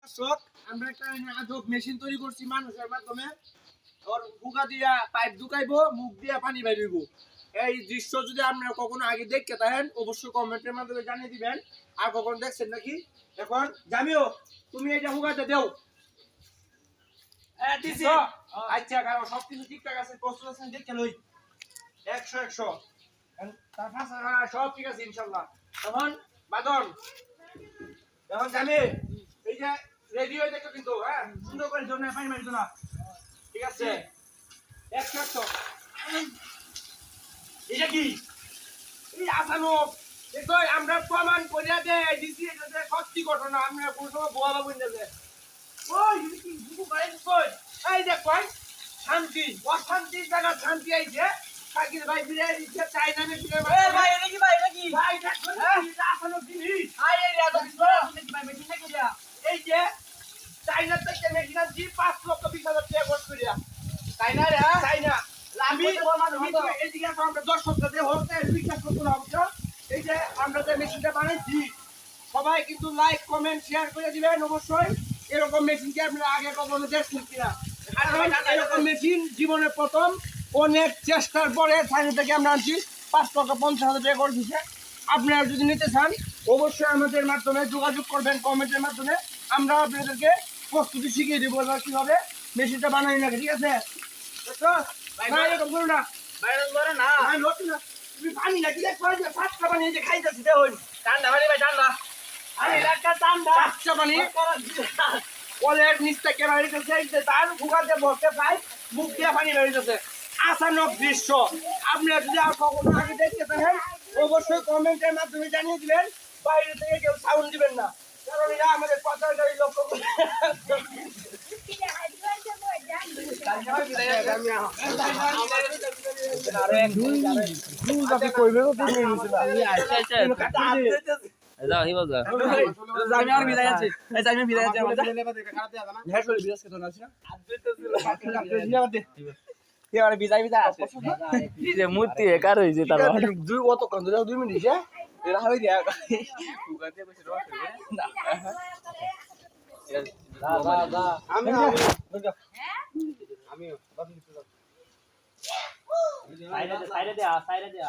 দর্শক আমরা একটা আজব মেশিন তৈরি করছি মানুষের মাধ্যমে ওর ফুকা দিয়া পাইপ ঢুকাইবো মুখ দিয়া পানি বাইরিব এই দৃশ্য যদি আপনারা কখনো আগে দেখতে থাকেন অবশ্যই কমেন্টের মাধ্যমে জানিয়ে দিবেন আর কখনো দেখছেন নাকি এখন জামিও তুমি এটা ফুকাতে দেও আচ্ছা কারণ সবকিছু ঠিকঠাক আছে প্রস্তুত আছেন দেখতে লই 100 তার পাশে সব ঠিক আছে ইনশাআল্লাহ তখন বাদন এখন জামি এই যে রেডি হয়ে দেখো কিন্তু হ্যাঁ সুন্দর করে জন্য পানি মারিতো না ঠিক আছে 100 এটা কি এই আসানো দেখো আমরা প্রমাণ করিয়া দে দিছি এটা সত্যি ঘটনা আমরা কোন সময় বোয়া বাবু নেবে ওই কি বুকু গায় কই এই দেখ কই শান্তি অশান্তি জায়গা শান্তি আইছে কাকির ভাই বিরে দিছে চাইনা মে বিরে এ ভাই এটা কি ভাই দেখো এটা আসানো জিনিস আই এই রাত দিছো ভাই মেশিন নাকি যা এই যে চাইনা থেকে মেশিন দি 5 লক্ষ 20 হাজার টাকা খরচ করিয়া চাইনা রে চাইনা আমি এদিকে আমরা 10 সপ্তাহ ধরে হতে বিশ্বাস করতে না বুঝছো এই যে আমরা যে মেশিনটা বানাইছি সবাই কিন্তু লাইক কমেন্ট শেয়ার করে দিবেন অবশ্যই এরকম মেশিন কি আপনারা আগে কখনো দেখছেন কিনা এরকম মেশিন জীবনে প্রথম অনেক চেষ্টার পরে চাইনা থেকে আমরা আনছি 5 লক্ষ 50 হাজার টাকা খরচ হয়েছে আপনারা যদি নিতে চান অবশ্যই আমাদের মাধ্যমে যোগাযোগ করবেন কমেন্টের মাধ্যমে আমরা আপনাদেরকে প্রস্তুতি শিখিয়ে দেবো কিভাবে মেশিনটা বানাই না ঠিক আছে এরকম করো না তুমি পানি না দিলে পাঁচটা পানি যে খাইতেছি দেখুন ঠান্ডা পানি ভাই ঠান্ডা পাঁচটা পানি কলের নিচ থেকে বেরিয়েছে তার ভুগাতে বসতে পাই মুখ দিয়ে পানি বেরিয়েছে আসানক দৃশ্য আপনারা যদি আর কখনো আগে দেখতে থাকেন অবশ্যই কমেন্টের মাধ্যমে জানিয়ে দিবেন বাইরে থেকে কেউ সাউন্ড দিবেন না কারণ এরা আমাদের পাচারকারী লক্ষ্য মূর্তি কার হয়েছে তার 2 মিনিট এরা হবে আমি সাইডে দে